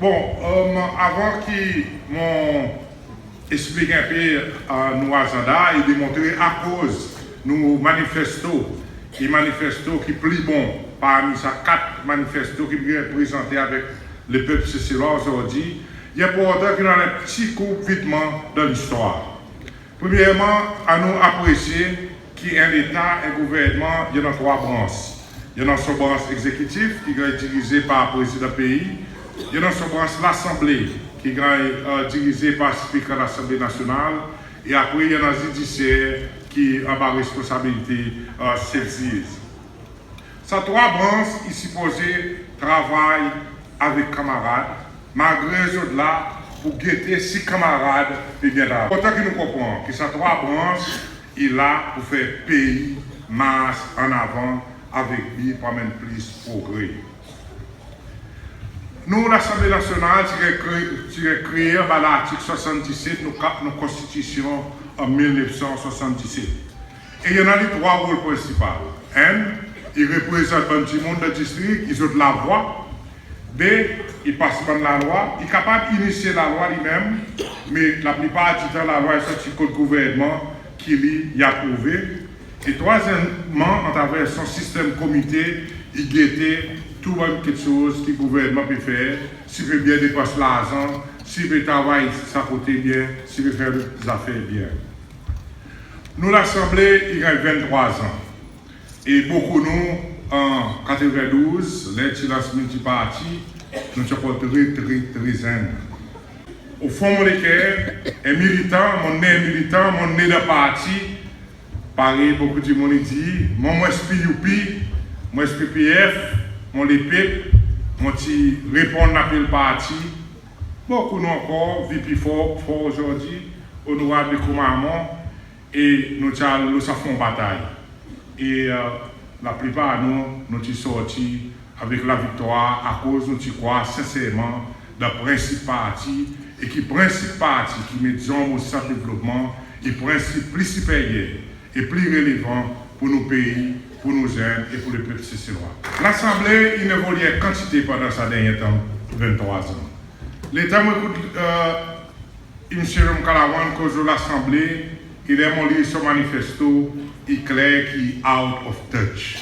Bon, avant qu'ils m'ont expliqué un peu nos agendas et démontré à cause nous manifestons qui plus bon parmi ces 4 manifestos qui viennent présenter avec le peuple sicilien aujourd'hui, il est important qu'il y ait un petit coup vitement dans l'histoire. Premièrement, à nous apprécier qu'il y a un État, un gouvernement, il y a 3 branches. Il y a une branche exécutive qui est dirigée par le président du pays. Il y a une branche l'Assemblée qui est dirigée par le speaker de l'Assemblée nationale. Et après, il y a un judiciaire qui a la responsabilité celle-ci. Ces 3 branches, ils supposés travailler avec camarades, malgré eux là, pour guetter 6 camarades et bien là. Autant que nous comprenons que ces 3 branches, il est là pour faire pays, marche en avant, avec lui pour même plus progrès. Nous, l'Assemblée nationale, avons créé l'article 77 de notre Constitution en 1977. Et il y en a les 3 rôles principaux. Un, il représente un petit monde de district, ils ont de la voix. B, il passe par la loi, il est capable d'initier la loi lui-même, mais la plupart du temps, la loi est sortie contre le gouvernement qui lui a approuvé. Et troisièmement, à travers son système comité, il guettait tout quelque chose que le gouvernement peut faire, s'il veut bien dépenser l'argent, s'il veut travailler sa côté bien, s'il veut faire des affaires bien. Nous, l'Assemblée, il y a 23 ans. Et beaucoup nous, en 92, l'intelligence multipartie, nous sommes très zen. Au fond, mon équerre, un militant, mon né de parti, pareil, beaucoup de monde dit, moi, SPUP, moi, SPPF, mon LEPEP, moi, qui répond à l'appel parti. Beaucoup nous encore, vivent fort aujourd'hui, honorable commandement, et nous avons une bataille. Et la plupart de nous sommes sortis avec la victoire à cause nous croyons sincèrement d'un principe parti et qui principe parti qui met au centre de développement et principe plus supérieur et plus relevant pour nos pays, pour nos jeunes et pour le peuple sicilien. L'Assemblée il évoluait quantité pendant sa dernière temps, 23 ans. L'État m'écoute, M. Mkalawan, cause de l'Assemblée, il est mon livre son manifesto, il est clair qu'il est out of touch.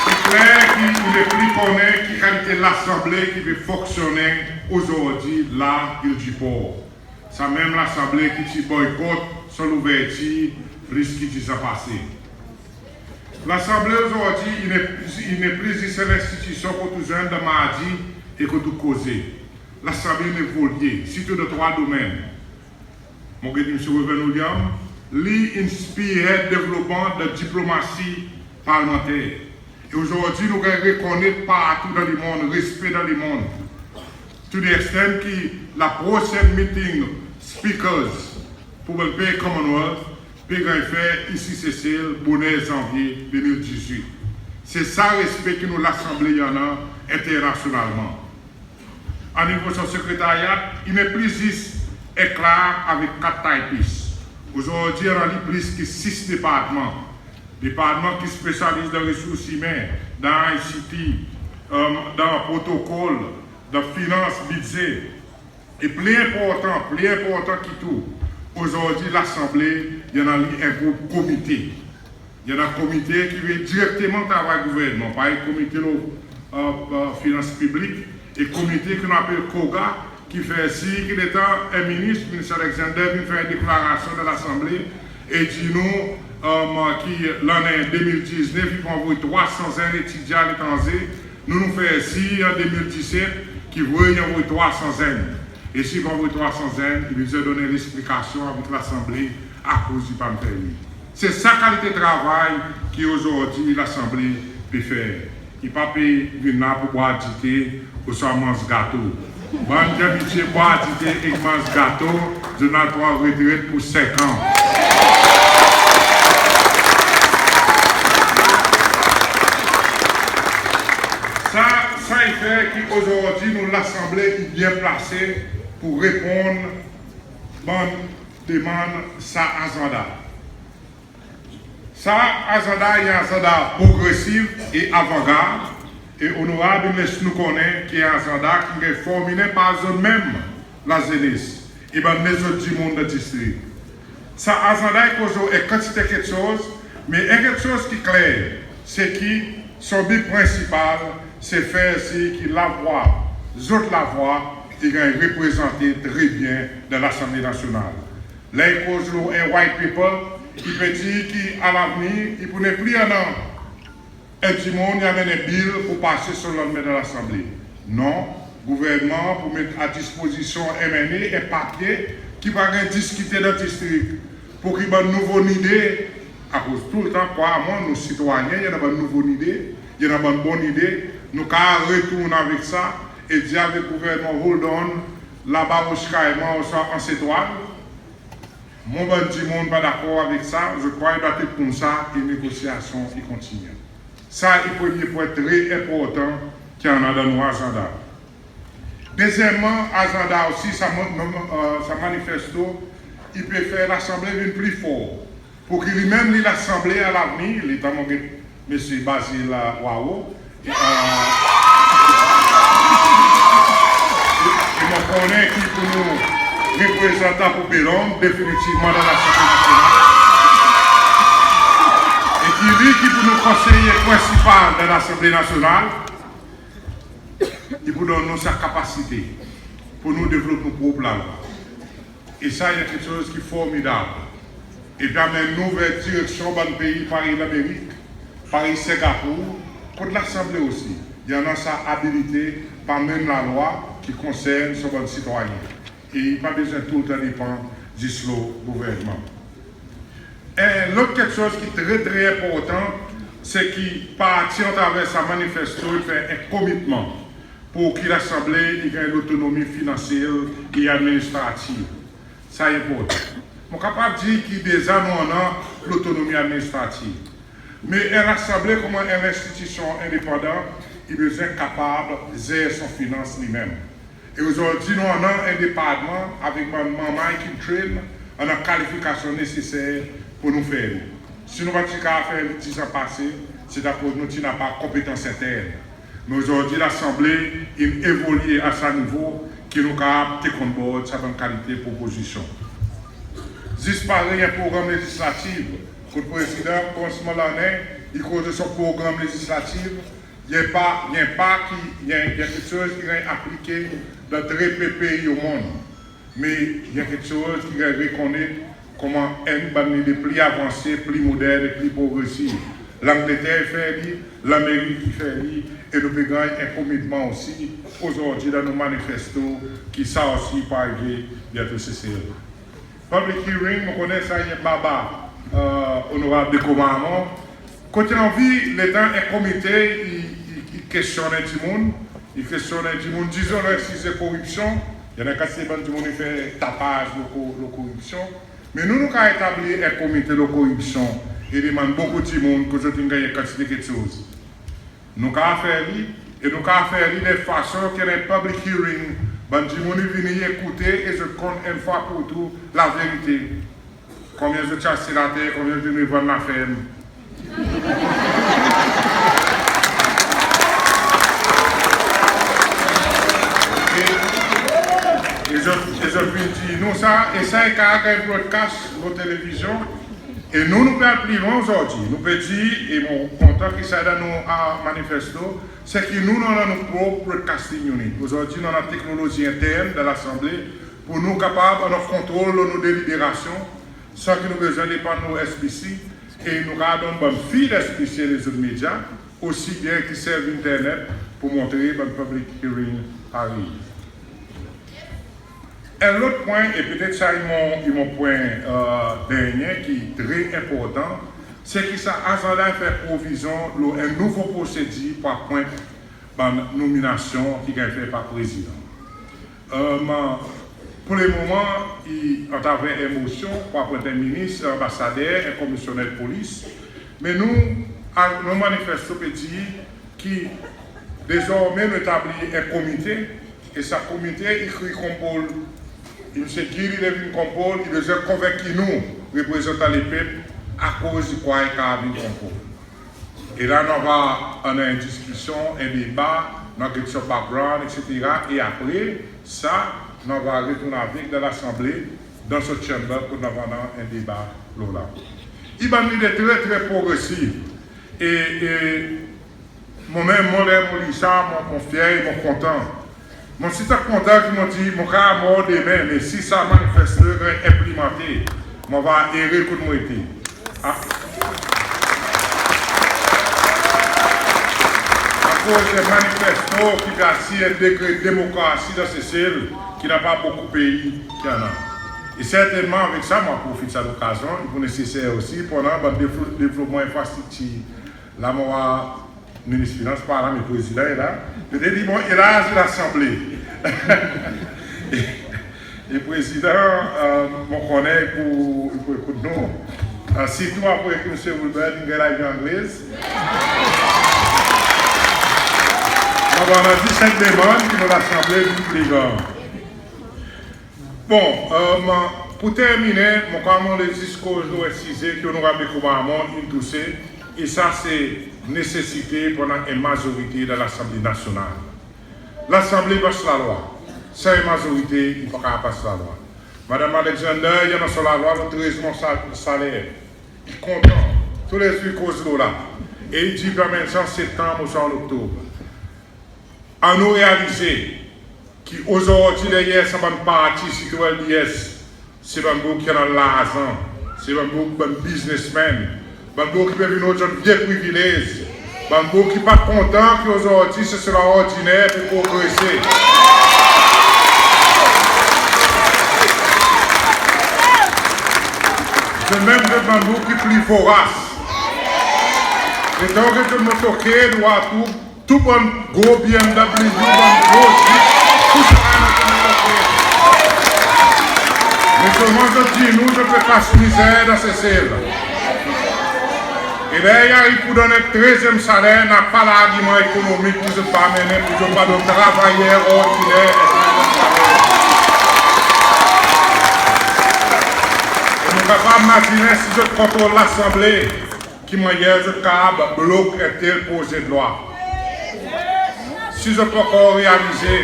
Il est clair qu'il ne plus connaît qui qualité l'Assemblée qui veut fonctionner aujourd'hui là, il du port. C'est même l'Assemblée qui boycotte son ouverture, plus qui s'est passé. L'Assemblée aujourd'hui, il n'est plus une seule institution pour tout jeune de mardi et que tout causer. L'Assemblée évolue, surtout dans 3 domaines. Mon M. Reven William, lui inspire le développement de la diplomatie parlementaire. Et aujourd'hui, nous reconnaissons partout dans le monde, respect dans le monde. To the extent que la prochaine meeting speakers pour le pays Commonwealth peut faire ici Cécile, bonnet janvier 2018. C'est ça le respect que nous l'Assemblée y en a internationalement. Au niveau de son secrétariat, il n'est plus juste éclair avec 4 typistes. Aujourd'hui, il y a plus que 6 départements. Départements qui spécialisent dans les ressources humaines, dans ICT, dans le protocole, dans la finance, budget. Et plus important que tout, aujourd'hui, l'Assemblée, il y en a un groupe comité. Il y en a un comité qui veut directement travailler au gouvernement, par exemple, comité de finances publiques et comité qu'on appelle COGA, qui fait si qu'il est un ministre Alexander, qui fait une déclaration de l'Assemblée et dit nous, l'année 2019, il faut envoyer 300 étudiants à l'étranger. Nous faisons si en 2017, qui veut envoyer 300 et si on envoie 300 il nous a donné l'explication avec l'Assemblée à cause du PAMPELI. C'est sa qualité de travail qu'aujourd'hui l'Assemblée peut faire. Il ne peut pas venir pour boire du thé ou soit manger gâteau. Bon, d'habitude, boire du thé et manger gâteau, je n'ai pas retraite pour 5 ans. Ça fait qu'aujourd'hui, nous, l'Assemblée est bien placée pour répondre à bonne demande, sa agenda. Ça, agenda est un agenda progressif et avant-garde. Et honorable, nous connaît qui est un agenda qui est formulé par eux même la jeunesse et par les autres du monde de district. Ça, agenda est quantité quelque chose, mais il y a quelque chose qui est clair, c'est que son but principal, c'est faire ce qui la voix, la voix, qui est représenté très bien dans l'Assemblée nationale. Là, il cause un white people qui peut dire qu'à l'avenir, il ne pourrait plus un an. Et du monde, il y avait des billes pour passer sur l'homme de l'Assemblée. Non, le gouvernement pour mettre à disposition MNE un papier qui va discuter dans le district pour qu'il y ait une nouvelle idée. À cause tout le temps, pour moi, nos citoyens, il y a une nouvelle idée, il y a une bonne idée. Nous allons retourner avec ça et dire avec le gouvernement, hold on, là-bas au Chicaïman, en s'étoile. Mon bon du monde pas d'accord avec ça, je crois qu'il doit être comme ça et les négociations qui continuent. Ça, il faut dire point très important qu'il y en a dans nos agendas. Deuxièmement, agenda aussi, ça manifesto, il peut faire l'Assemblée venir plus fort. Pour qu'il lui-même lit l'Assemblée à l'avenir, l'État M. Basile Wao, il me connaît qui pour nous représenter pour Bélon, définitivement dans l'Assemblée nationale. Et qui dit qu'il pour nous conseiller principal de l'Assemblée nationale, il pour nous sa capacité pour nous développer nos propres langues. Et ça, il y a quelque chose qui est formidable. Et puis, il y a une nouvelle direction dans le pays, Paris l'Amérique, Paris Singapour, contre l'Assemblée aussi. Il y en a sa habilité par même la loi qui concerne ce bon citoyen. Et il n'y a pas besoin de tout le temps dépendre du gouvernement. Et l'autre quelque chose qui est très très important, c'est qu'il partit à travers sa manifesto, il fait un commitment pour que l'Assemblée ait l'autonomie financière et administrative. Ça est important. Je suis capable de dire qu'il déjà nous avons l'autonomie administrative. Mais l'Assemblée, comme une institution indépendante, il est besoin capable de gérer son finance lui-même. Et aujourd'hui, nous avons un département avec ma maman qui traîne, on a la qualification nécessaire pour nous faire. Si nous ne pouvons pas faire les 10 ans passés, c'est à cause de nous qui n'avons pas de compétences internes. Mais aujourd'hui, l'Assemblée évolue à ce niveau qui nous a été compte de sa bonne qualité de proposition. Disparaît un programme législatif que le président, au commencement de l'année, il cause de son programme législatif. Il y a quelque chose qui est appliqué dans très peu de pays au monde. Mais il y a quelque chose qui reconnaît comment un des plus avancés, plus modernes et plus progressifs. L'Angleterre fait, l'Amérique fait, et nous avons un committement aussi aujourd'hui dans nos manifestos qui ça aussi pas arriver bientôt CCL. Public hearing, on connaît ça, il y a Baba, honorable de commandement. Quand il a envie, l'État est comité, il questionne du monde, disons si c'est corruption, il y en a qui du monde qui fait tapage de corruption, mais nous avons établi un comité de corruption et demande beaucoup de monde que je tenais à quantité quelque chose. Nous avons fait et nous avons fait de façon qu'il y ait un public hearing. Ben, du monde vient écouter et je compte une fois pour tout la vérité. Combien je chasse la terre, combien je me vends la ferme. Et je dis, nous ça, et ça est un broadcast sur la télévision. Et nous pouvons plus loin aujourd'hui. Nous pouvons dire, et mon content qui s'est dans nos manifestos, c'est que nous avons nos propres broadcasting unit. Aujourd'hui, nous avons la technologie interne de l'Assemblée pour nous capables de contrôler nos délibérations sans que nous ayons besoin de dépendre de nos SBC. Et nous avons une bonne file SBC les autres médias, aussi bien qui servent Internet pour montrer que le public hearing arrive. Un autre point, et peut-être ça est mon point dernier qui est très important, c'est que ça a fait provision un nouveau procédé par point de nomination qui est fait par le président. Pour le moment, il y avait une motion par un ministre, un ambassadeur, un commissionnaire de police, mais nous manifestons petit qui désormais nous établit un comité, et ce comité écrit comme il sait qu'il est venu comprendre, il veut convaincre nous, représentants les peuples, à cause de quoi il y a un concours. Et là, nous avons une discussion, un débat, nous avons un background, etc. Et après, ça, nous allons retourner avec dans l'Assemblée, dans cette chambre, pour nous avoir un débat là. Il va nous être très, très progressif. Et moi-même, je lis ça, je suis fier, je suis content. Mon si tu es content, qui m'a dit, mon cas mort demain, mais si ça manifeste, implémenté, je vais errer pour moi. À cause des manifestants qui gagnent un décret de démocratie dans ces cellules, qui n'a pas beaucoup de pays qui en a. Et certainement, avec ça, je profite de cette occasion, il est nécessaire aussi pour le développement infrastructure. Là, moi, le ministre des Finances, par là, le président est là. Je lui ai dit, bon, il a l'Assemblée. Et le président, je connais pour nous. Surtout après que M. Wilbert a la vie anglaise. On a 17 demandes qui nous l'Assemblée du Président. Bon, pour terminer, je le discours de l'OSCG que nous avons découvert une toussée, et ça c'est nécessité pendant une majorité de l'Assemblée nationale. L'Assemblée passe la loi. Sans une majorité, il ne faut pas passer la loi. Madame Alexander, il y a sur la loi le 13 salaire. Il est content. Tous les trucs causes là. Et il dit permet ça en septembre ou en octobre. À nous réaliser qu'aujourd'hui, derrière, ça va me partir citoyen l'IS. C'est un beau qui a l'argent. C'est un beau businessman. Un beau qui peut venir aux autres vieux privilèges. Un beau qui n'est pas content qu'aujourd'hui, ce sera ordinaire pour progresser. C'est même de bambou qui est plus vorace. Et donc, je me toquer, doit tout bon gros BMW, bon gros Jeep, tout ça, mais comment je dis, nous, je ne peux pas se misère dans ces selles. Et là, il arrive pour donner le 13e salaire, n'a pas l'argument économique pour ne pas mener, pour ne pas de travailleurs ordinaires. Et nous ne pouvons pas imaginer si je contrôle l'Assemblée, qui m'a dit que je bloque un tel projet de loi. Si je peux encore réaliser,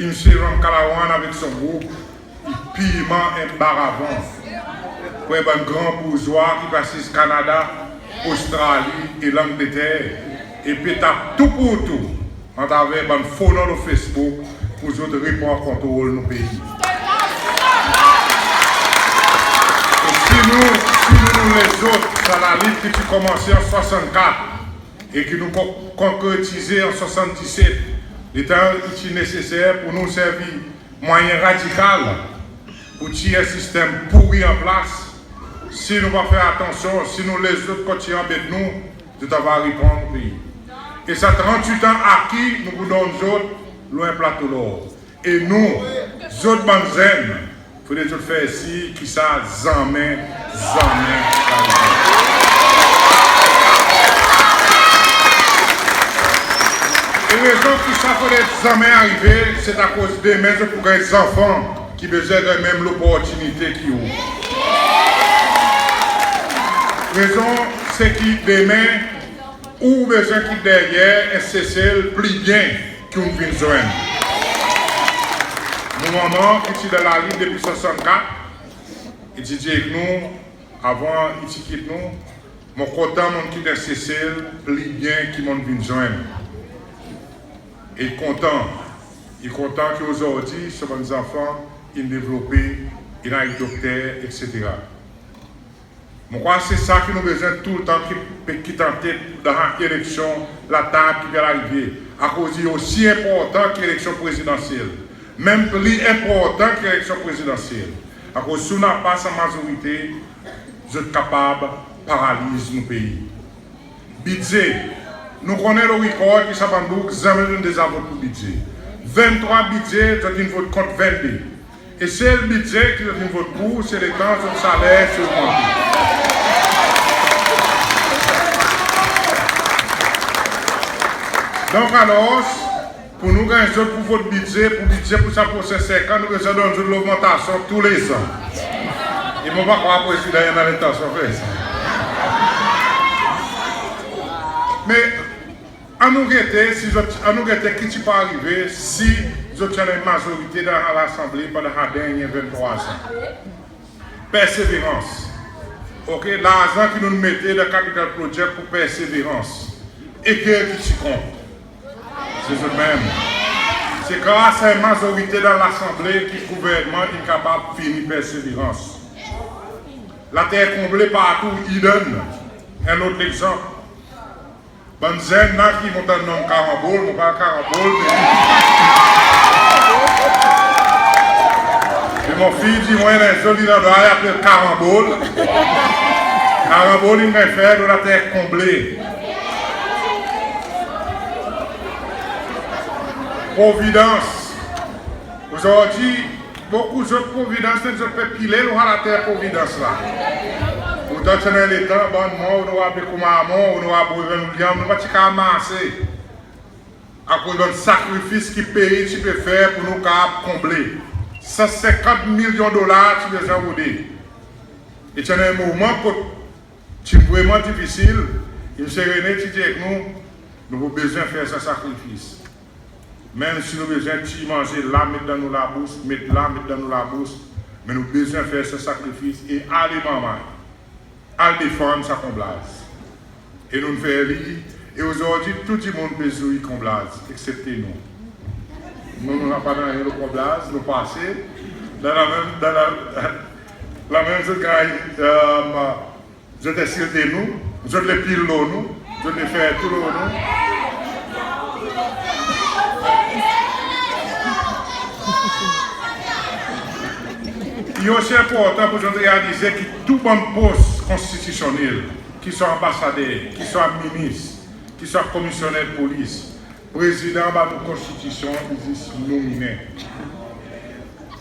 il me suit en Calawan avec son groupe, il piment un bar avant. Pour un grand bourgeois qui passe au Canada, Australie et l'Angleterre, et puis tout pour tout, en travers un faux nom de Facebook, pour nous répondre contre nos pays. Et si nous les autres, c'est la lutte qui a commencé en 64, et qui nous concrétisé en 77, l'état est nécessaire pour nous servir moyen radical pour tirer un système pourri en place. Si nous ne pas faire attention, si nous les autres continuons avec nous, nous devons répondre au pays. Et ça 38 ans acquis, nous vous donnons nous autres loin plateau l'or. Et nous, autres banzènes, il faut les autres faire ici, qui ça, jamais. Et la raison pour ça faut jamais arriver, c'est à cause des mains pour les enfants qui besoin de même l'opportunité qui ont. La raison, c'est que demain, ou besoin qui derrière, un CCL plus bien qu'on vient joindre. Mon maman, qui est dans la ligne depuis 64, il dit avec nous, avant, il quitte nous, mon content, mon qui est un CCL plus bien qui m'ont vient joindre. Et il est content qu'aujourd'hui, ce bon enfants, ils développé, il a un docteur, etc. Je crois que c'est ça que nous avons besoin tout le temps qui tente dans l'élection, la table qui vient arriver. À cause c'est aussi important que l'élection présidentielle. Même plus important que l'élection présidentielle. À cause si on n'a pas sa majorité, vous êtes capable de paralyser nos pays. Budget. Nous connaissons le record qui s'appelle jamais des avots pour budget. 23 budgets, c'est une vote contre 22. Et c'est le budget qui est une vote pour, c'est les temps de salaire sur le monde. Donc alors, pour nous gagner pour votre budget, pour ça pour ces 5 ans, nous avons une augmentation tous les ans. Et mon pas président dans l'intention de faire ça. Mais, à nous guetter, qui tu peux arriver si vous avez une majorité dans l'Assemblée pendant les derniers 23 ans. Persévérance. Ok, l'argent que nous mettons dans le Capital Project pour persévérance. Et qui tu compte. C'est ce même. C'est grâce à une majorité dans l'Assemblée que le gouvernement est capable de finir persévérance. La terre comblée partout, il donne. Un autre exemple. Banzen, là, qui vont donner un carambole, on parle carambole, mais mon fils dit, moi, il y a un joli endroit, il appelle carambole. Carambole, il va faire de la terre comblée. Providence. Aujourd'hui, beaucoup d'autres providences, ne peuvent piler à la terre providence là. Pourtant, c'est dans les temps, on nous a beaucoup de maman, on nous a beaucoup de gens, on ne va pas amasser. À cause d'un sacrifice qui paye, tu peux faire pour nous combler. 150 millions de dollars, tu peux ajouter. Et c'est un mouvement qui est vraiment difficile. Il me serait tu dis avec nous avons besoin de faire ce sacrifice. Même si nous avons besoin de manger là, mettre dans nous la bouche, mettre là, mettre dans nous la bouche, mais nous avons besoin de faire ce sacrifice et aller maman. À défendre sa comblase. Et nous faisons lire. Et aujourd'hui, tout le monde peut jouer comblase, excepté nous. Nous n'avons pas dans le comblase, nous passons dans la même chose que je te cite nous, je te pile nous, je te fais tout nous. Il est aussi important pour nous réaliser que tout bon poste constitutionnel, qui sont ambassadeurs, qui sont ministres, qui sont commissionnaires de police, président de la Constitution, ils sont nominés.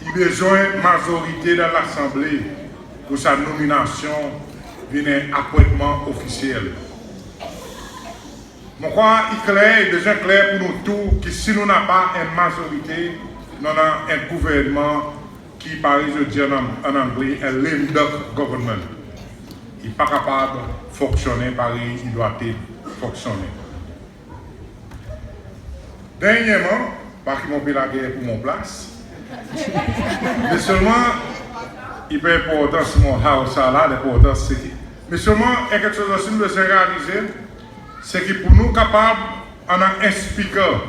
Il a besoin de majorité dans l'Assemblée pour sa nomination vienne appointement officiel. Je crois qu'il est déjà clair pour nous tous que si nous n'avons pas une majorité, nous avons un gouvernement qui, par exemple, je dis en anglais, un lame duck government. Il n'est pas capable de fonctionner pareil, il doit fonctionner. Dernièrement, parce qu'ils m'ont payé la guerre pour mon place, mais seulement, il peut être important sur mon house là, l'important c'est que. Mais seulement, il y a quelque chose aussi que nous devons réaliser, c'est que pour nous capables, on a un speaker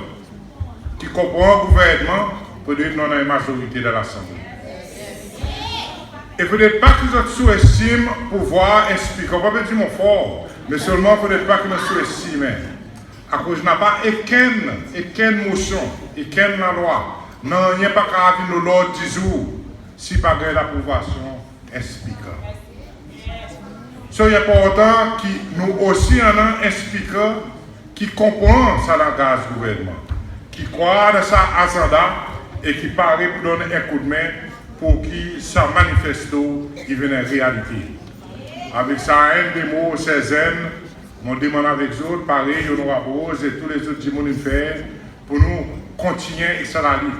qui comprend le gouvernement pour dire que nous avons une majorité dans l'Assemblée. Et peut-être pas qu'ils sous-estiment pouvoir un speaker, pas dire mon fort, mais seulement peut-être pas qu'ils nous sous-estiment. À cause de n'a pas aucune motion, aucune loi. Non, il n'y a pas qu'à venir l'ordre 10 jours si pas de l'approbation un speaker. C'est important que nous aussi avons un speaker qui comprend ça langage du gouvernement, qui croit dans sa agenda et qui paraît pour donner un coup de main pour que ça manifesto qui vienne en réalité. Avec ça, un des mots, 16e, on demande avec les autres, pareil, on nous repose et tous les autres qui nous faire pour nous continuer et ça la lutte.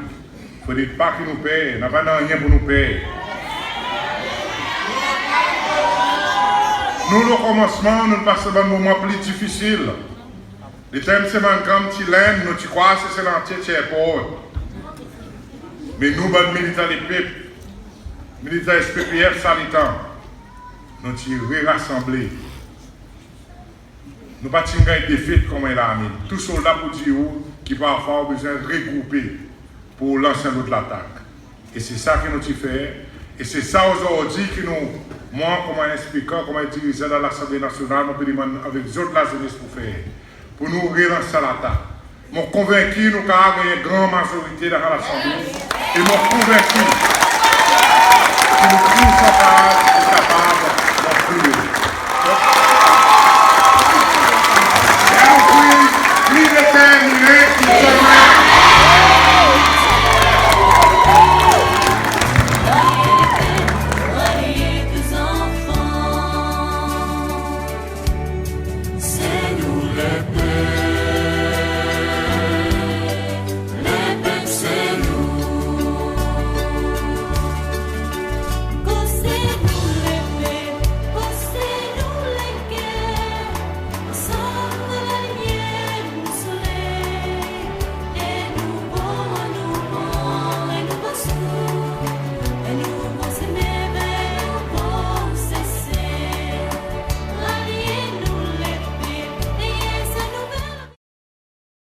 Il ne faut pas qu'ils nous paient, il n'y a pas rien pour nous payer. Nous, le commencement, nous passons un moment plus difficile. Les thèmes, c'est comme Tilène, nous, tu crois, c'est l'entier Tchèport. Mais nous, les militaires des peuples, militaires SPPF salitant, nous tirons rassembler. Nous ne pas tirer des défaites comme l'armée. Tout soldat pour dire qui parfois a besoin de regrouper pour lancer notre attaque. Et c'est ça que nous faisons. Et c'est ça aujourd'hui que nous, moi, comme un speaker, comme un dirigeant dans l'Assemblée nationale, nous demandons avec les autres la jeunesse pour faire. Pour nous relancer l'attaque. Je suis convaincu que nous avons une grande majorité dans l'Assemblée. Et je suis convaincu que nous sommes capables